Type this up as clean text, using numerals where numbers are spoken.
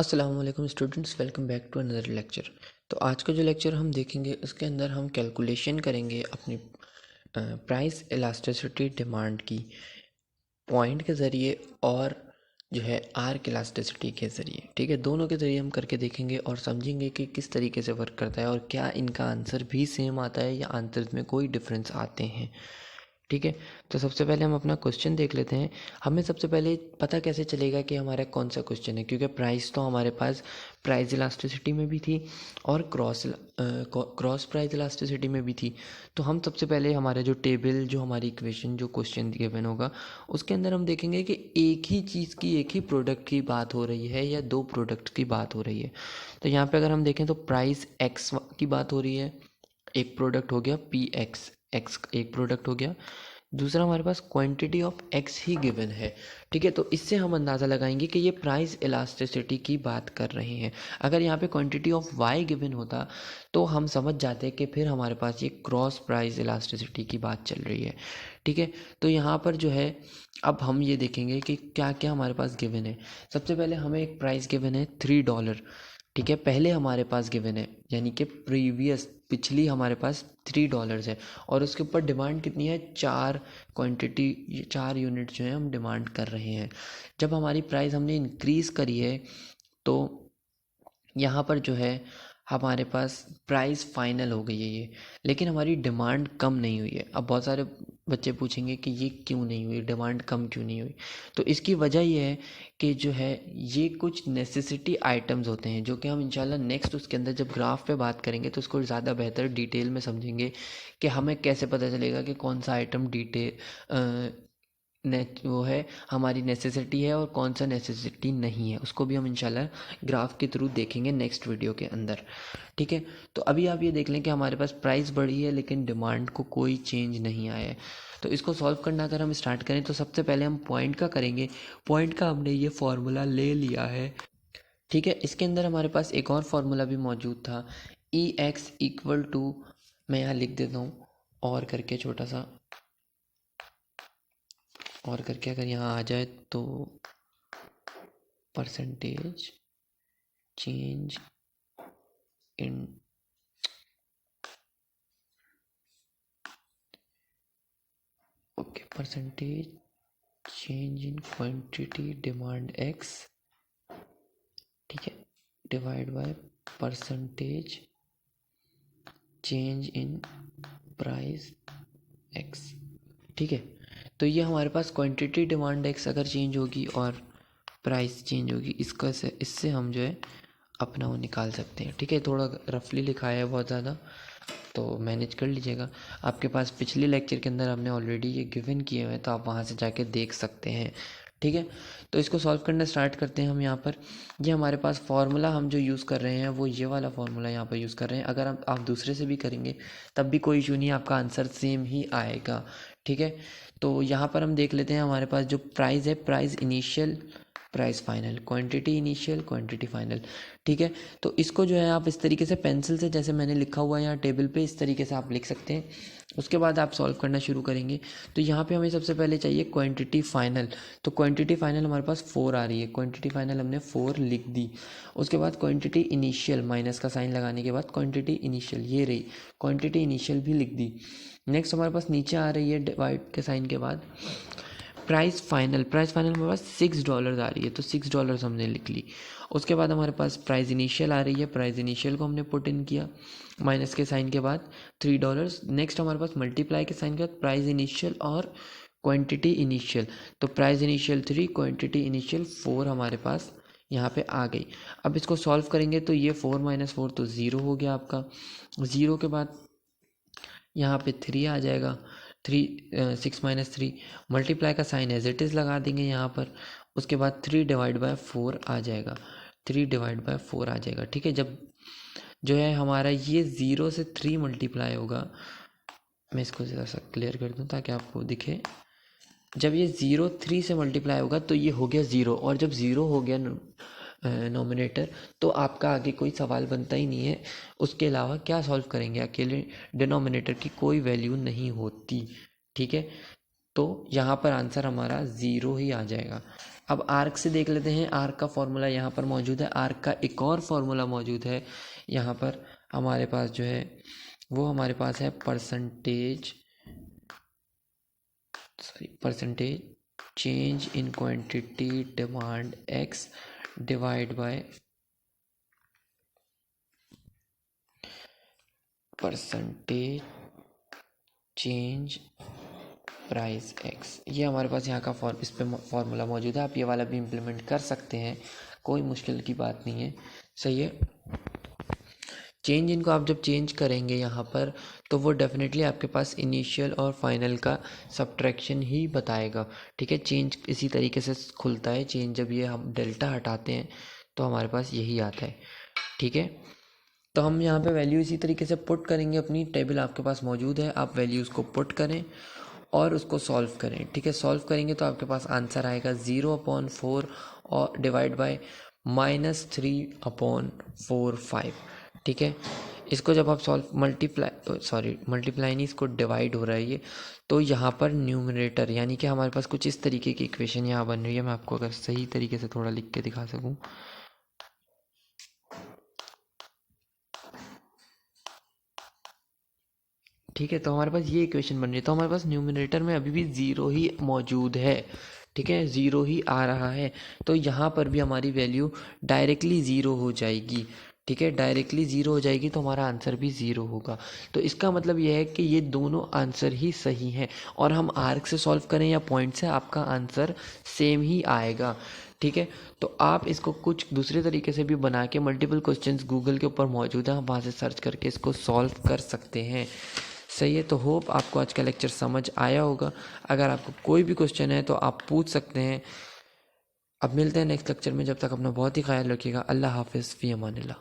अस्सलाम वालेकुम students, welcome back to another lecture. तो आज का जो लेक्चर हम देखेंगे उसके अंदर हम कैलकुलेशन करेंगे अपनी प्राइस इलास्टिसिटी डिमांड की पॉइंट के ज़रिए और जो है आर्क इलास्टिसिटी के ज़रिए। ठीक है, दोनों के ज़रिए हम करके देखेंगे और समझेंगे कि किस तरीके से वर्क करता है और क्या इनका आंसर भी सेम आता है या आंसर में कोई डिफरेंस आते हैं। ठीक है, तो सबसे पहले हम अपना क्वेश्चन देख लेते हैं। हमें सबसे पहले पता कैसे चलेगा कि हमारा कौन सा क्वेश्चन है, क्योंकि प्राइस तो हमारे पास प्राइस इलास्टिसिटी में भी थी और क्रॉस प्राइस इलास्टिसिटी में भी थी। तो हम सबसे पहले हमारा जो टेबल, जो हमारी इक्वेशन, जो क्वेश्चन गिवन होगा उसके अंदर हम देखेंगे कि एक ही चीज़ की, एक ही प्रोडक्ट की बात हो रही है या दो प्रोडक्ट की बात हो रही है। तो यहाँ पे अगर हम देखें तो प्राइस एक्स की बात हो रही है, एक प्रोडक्ट हो गया पी एक्स, एक्स एक प्रोडक्ट हो गया। दूसरा हमारे पास क्वांटिटी ऑफ एक्स ही गिवन है। ठीक है, तो इससे हम अंदाज़ा लगाएंगे कि ये प्राइस इलास्टिसिटी की बात कर रहे हैं। अगर यहाँ पे क्वांटिटी ऑफ वाई गिवन होता तो हम समझ जाते कि फिर हमारे पास ये क्रॉस प्राइस इलास्टिसिटी की बात चल रही है। ठीक है, तो यहाँ पर जो है अब हम ये देखेंगे कि क्या क्या हमारे पास गिवन है। सबसे पहले हमें एक प्राइस गिवन है $3। ठीक है, पहले हमारे पास गिवन है, यानी कि पिछली हमारे पास $3 है और उसके ऊपर डिमांड कितनी है, 4 यूनिट जो है हम डिमांड कर रहे हैं। जब हमारी प्राइस हमने इंक्रीज़ करी है तो यहाँ पर जो है हमारे पास प्राइस फाइनल हो गई है ये, लेकिन हमारी डिमांड कम नहीं हुई है। अब बहुत सारे बच्चे पूछेंगे कि ये क्यों नहीं हुई, डिमांड कम क्यों नहीं हुई। तो इसकी वजह ये है कि जो है ये कुछ नेसेसिटी आइटम्स होते हैं जो कि हम इंशाल्लाह नेक्स्ट उसके अंदर जब ग्राफ पे बात करेंगे तो उसको ज़्यादा बेहतर डिटेल में समझेंगे कि हमें कैसे पता चलेगा कि कौन सा आइटम वो है, हमारी नेसेसिटी है और कौन सा नेसेसिटी नहीं है। उसको भी हम इंशाल्लाह ग्राफ के थ्रू देखेंगे नेक्स्ट वीडियो के अंदर। ठीक है, तो अभी आप ये देख लें कि हमारे पास प्राइस बढ़ी है लेकिन डिमांड को कोई चेंज नहीं आया है। तो इसको सॉल्व करना अगर हम स्टार्ट करें तो सबसे पहले हम पॉइंट का करेंगे। पॉइंट का हमने ये फॉर्मूला ले लिया है। ठीक है, इसके अंदर हमारे पास एक और फार्मूला भी मौजूद था, ई एक्स इक्वल टू, मैं यहाँ लिख देता हूँ और करके छोटा सा, और करके अगर यहाँ आ जाए तो percentage change in, okay, percentage change in quantity demand x, ठीक है, divide by percentage change in price x. ठीक है, तो ये हमारे पास क्वांटिटी डिमांड एक्स अगर चेंज होगी और प्राइस चेंज होगी, इसका से इससे हम जो है अपना वो निकाल सकते हैं। ठीक है, थोड़ा रफली लिखा है बहुत ज़्यादा, तो मैनेज कर लीजिएगा। आपके पास पिछले लेक्चर के अंदर हमने ऑलरेडी ये गिवन किए हुए हैं, तो आप वहाँ से जाके देख सकते हैं। ठीक है, तो इसको सॉल्व करना स्टार्ट करते हैं हम। यहाँ पर ये हमारे पास फार्मूला हम जो यूज़ कर रहे हैं वो ये वाला फार्मूला यहाँ पर यूज़ कर रहे हैं। अगर आप दूसरे से भी करेंगे तब भी कोई इशू नहीं, आपका आंसर सेम ही आएगा। ठीक है, तो यहाँ पर हम देख लेते हैं हमारे पास जो प्राइस है, price initial, price final, quantity initial, quantity final. ठीक है, तो इसको जो है आप इस तरीके से पेंसिल से, जैसे मैंने लिखा हुआ है यहाँ टेबल पे, इस तरीके से आप लिख सकते हैं। उसके बाद आप सॉल्व करना शुरू करेंगे। तो यहाँ पे हमें सबसे पहले चाहिए क्वांटिटी फाइनल। तो क्वांटिटी फाइनल हमारे पास 4 आ रही है, क्वांटिटी फाइनल हमने 4 लिख दी। उसके बाद क्वांटिटी इनिशियल, माइनस का साइन लगाने के बाद क्वांटिटी इनिशियल ये रही, क्वांटिटी इनिशियल भी लिख दी। नेक्स्ट हमारे पास नीचे आ रही है डिवाइड के साइन के बाद प्राइस फाइनल। प्राइस फाइनल हमारे पास $6 आ रही है, तो $6 हमने लिख ली। उसके बाद हमारे पास प्राइस इनिशियल आ रही है, प्राइस इनिशियल को हमने पुट इन किया माइनस के साइन के बाद $3। नेक्स्ट हमारे पास मल्टीप्लाई के साइन के बाद प्राइस इनिशियल और क्वांटिटी इनिशियल, तो प्राइस इनिशियल 3, क्वांटिटी इनिशियल 4 हमारे पास यहाँ पे आ गई। अब इसको सॉल्व करेंगे तो ये 4 माइनस 4 तो 0 हो गया आपका। 0 के बाद यहाँ पे 3 आ जाएगा, 6 माइनस 3, मल्टीप्लाई का साइन एज इट इज़ लगा देंगे यहाँ पर। उसके बाद 3 डिवाइड बाय 4 आ जाएगा, 3 डिवाइड बाय 4 आ जाएगा। ठीक है, जब जो है हमारा ये 0 से 3 मल्टीप्लाई होगा, मैं इसको ज़रा सा क्लियर कर दूँ ताकि आपको दिखे। जब ये 0 3 से मल्टीप्लाई होगा तो ये हो गया 0, और जब 0 हो गया नोमिनेटर तो आपका आगे कोई सवाल बनता ही नहीं है। उसके अलावा क्या सॉल्व करेंगे, अकेले डिनोमिनेटर की कोई वैल्यू नहीं होती। ठीक है, तो यहाँ पर आंसर हमारा 0 ही आ जाएगा। अब आर्क से देख लेते हैं। आर्क का फॉर्मूला यहाँ पर मौजूद है। आर्क का एक और फॉर्मूला मौजूद है यहाँ पर हमारे पास जो है वो हमारे पास है percentage change in quantity demand x divide by percentage change price x। ये हमारे पास यहाँ का इस पे फॉर्मूला मौजूद है। आप ये वाला भी इम्प्लीमेंट कर सकते हैं, कोई मुश्किल की बात नहीं है। सही है। चेंज इनको आप जब चेंज करेंगे यहाँ पर तो वो डेफिनेटली आपके पास इनिशियल और फाइनल का सब्ट्रैक्शन ही बताएगा। ठीक है, चेंज इसी तरीके से खुलता है। चेंज जब ये हम डेल्टा हटाते हैं तो हमारे पास यही आता है। ठीक है, तो हम यहाँ पे वैल्यू इसी तरीके से पुट करेंगे। अपनी टेबल आपके पास मौजूद है, आप वैल्यूज़ को पुट करें और उसको सॉल्व करें। ठीक है, सॉल्व करेंगे तो आपके पास आंसर आएगा 0/4 और डिवाइड बाय -3/4/5। ठीक है, इसको जब आप मल्टीप्लाई नहीं, इसको डिवाइड हो रहा है ये, तो यहाँ पर न्यूमरेटर यानी कि हमारे पास कुछ इस तरीके की इक्वेशन यहाँ बन रही है। मैं आपको अगर सही तरीके से थोड़ा लिख के दिखा सकूँ। ठीक है, तो हमारे पास ये इक्वेशन बन रही है। तो हमारे पास न्यूमरेटर में अभी भी 0 ही मौजूद है। ठीक है, 0 ही आ रहा है, तो यहाँ पर भी हमारी वैल्यू डायरेक्टली 0 हो जाएगी। ठीक है, डायरेक्टली 0 हो जाएगी तो हमारा आंसर भी 0 होगा। तो इसका मतलब यह है कि ये दोनों आंसर ही सही हैं, और हम आर्क से सॉल्व करें या पॉइंट से, आपका आंसर सेम ही आएगा। ठीक है, तो आप इसको कुछ दूसरे तरीके से भी बना के, मल्टीपल क्वेश्चंस गूगल के ऊपर मौजूद हैं, आप वहाँ से सर्च करके इसको सॉल्व कर सकते हैं। सही है, तो होप आपको आज का लेक्चर समझ आया होगा। अगर आपको कोई भी क्वेश्चन है तो आप पूछ सकते हैं। अब मिलते हैं नेक्स्ट लेक्चर में, जब तक अपना बहुत ही ख्याल रखिएगा। अल्लाह हाफिज़, फ़ी अमानिल्लाह।